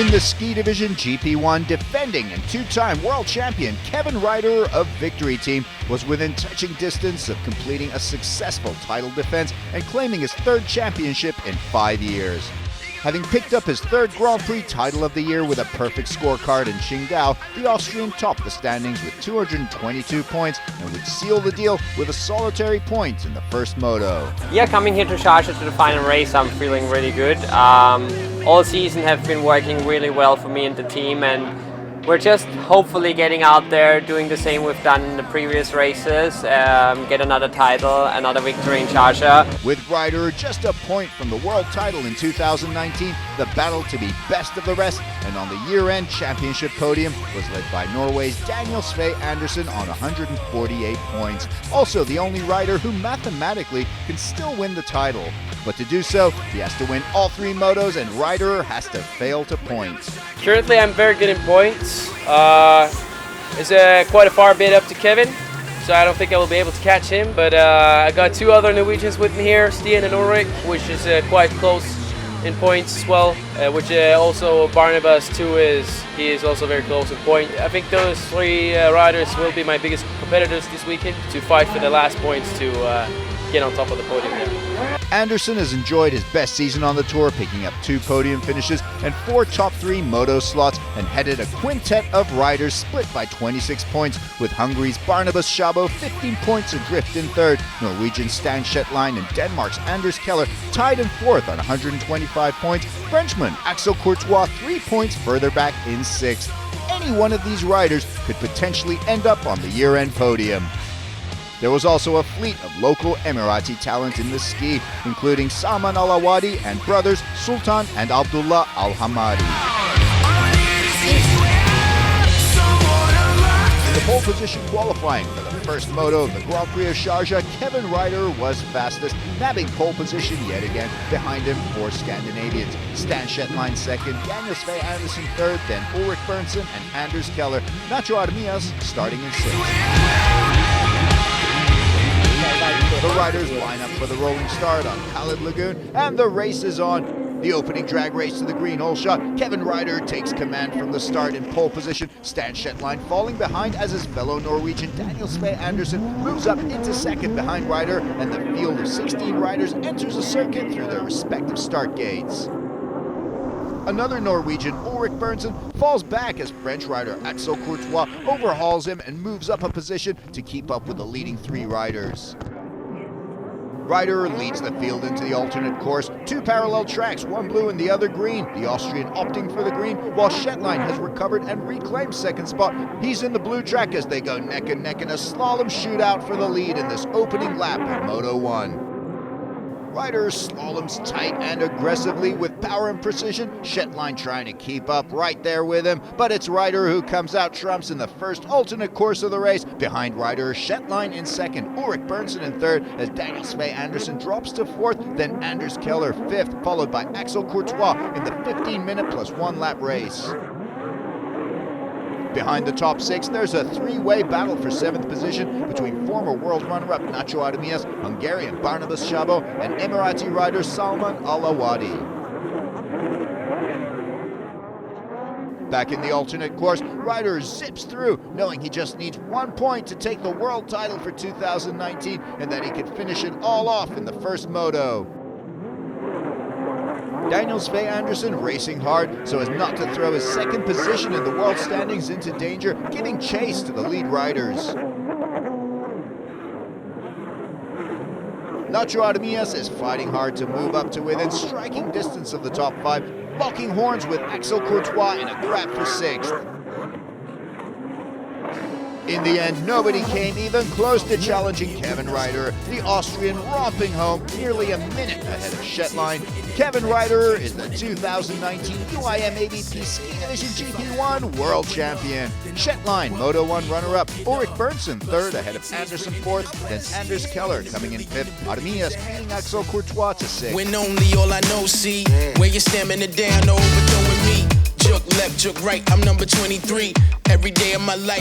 In the ski division GP1, defending and two-time world champion Kevin Ryder of Victory Team was within touching distance of completing a successful title defense and claiming his third championship in 5 years. Having picked up his third Grand Prix title of the year with a perfect scorecard in Qingdao, the Austrian topped the standings with 222 points and would seal the deal with a solitary point in the first moto. Yeah, coming here to Sharjah to the final race, I'm feeling really good. All season have been working really well for me and the team, and we're just hopefully getting out there, doing the same we've done in the previous races, get another title, another victory in Sharjah. With Ryder just a point from the world title in 2019, the battle to be best of the rest and on the year-end championship podium was led by Norway's Daniel Sve Andersen on 148 points. Also the only rider who mathematically can still win the title. But to do so, he has to win all 3 motos and Ryder has to fail to points. Currently I'm very good in points. It's quite a far bit up to Kevin, so I don't think I will be able to catch him, but I got 2 other Norwegians with me here, Stian and Ulrik, which is quite close in points as well, which also Barnabas too he is also very close in point. I think those 3 riders will be my biggest competitors this weekend to fight for the last points to get on top of the podium there. Andersen has enjoyed his best season on the tour, picking up 2 podium finishes and 4 top 3 moto slots, and headed a quintet of riders split by 26 points, with Hungary's Barnabas Szabo 15 points adrift in third, Norwegian Stan Shetline and Denmark's Anders Keller tied in fourth on 125 points, Frenchman Axel Courtois 3 points further back in sixth. Any one of these riders could potentially end up on the year-end podium. There was also a fleet of local Emirati talent in the ski, including Salman Al-Awadi and brothers Sultan and Abdullah Al-Hamadi. In the pole position qualifying for the first moto of the Grand Prix of Sharjah, Kevin Ryder was fastest, nabbing pole position yet again. Behind him, 4 Scandinavians: Stan Shetline second, Daniel Sve Andersen third, then Ulrik Berntsson and Anders Keller. Nacho Armias starting in 6th. The riders line up for the rolling start on Khalid Lagoon, and the race is on. The opening drag race to the green hole shot, Kevin Ryder takes command from the start in pole position, Stan Shetline falling behind as his fellow Norwegian Daniel Sve Andersen moves up into second behind Ryder, and the field of 16 riders enters the circuit through their respective start gates. Another Norwegian, Ulrik Berntsson, falls back as French rider Axel Courtois overhauls him and moves up a position to keep up with the leading 3 riders. Ryder leads the field into the alternate course, 2 parallel tracks, one blue and the other green, the Austrian opting for the green, while Shetline has recovered and reclaimed second spot. He's in the blue track as they go neck and neck in a slalom shootout for the lead in this opening lap of Moto 1. Ryder slaloms tight and aggressively with power and precision, Shetline trying to keep up right there with him, but it's Ryder who comes out trumps in the first alternate course of the race. Behind Ryder, Shetline in second, Ulrik Berntsson in third, as Daniel Sve Andersen drops to fourth, then Anders Keller fifth, followed by Axel Courtois in the 15-minute plus 1 lap race. Behind the top 6, there's a 3-way battle for 7th position between former world runner-up Nacho Armias, Hungarian Barnabas Szabo, and Emirati rider Salman Al-Awadi. Back in the alternate course, Ryder zips through, knowing he just needs 1 point to take the world title for 2019 and that he could finish it all off in the first moto. Daniel Sve Andersen racing hard so as not to throw his second position in the world standings into danger, giving chase to the lead riders. Nacho Armias is fighting hard to move up to within striking distance of the top 5, locking horns with Axel Courtois in a grab for 6th. In the end, nobody came even close to challenging Kevin Ryder, the Austrian romping home nearly a minute ahead of Shetline. Kevin Ryder is the 2019 UIM AVP Ski Division GP1 World Champion. Shetline Moto 1 runner-up, Ulrik Berntsson third ahead of Andersen fourth, then Anders Keller coming in fifth, Armias beating Axel Courtois to 6th. When only all I know see, where you're stamming it down, overdoing me. Juke left, juke right, I'm number 23. Every day of my life.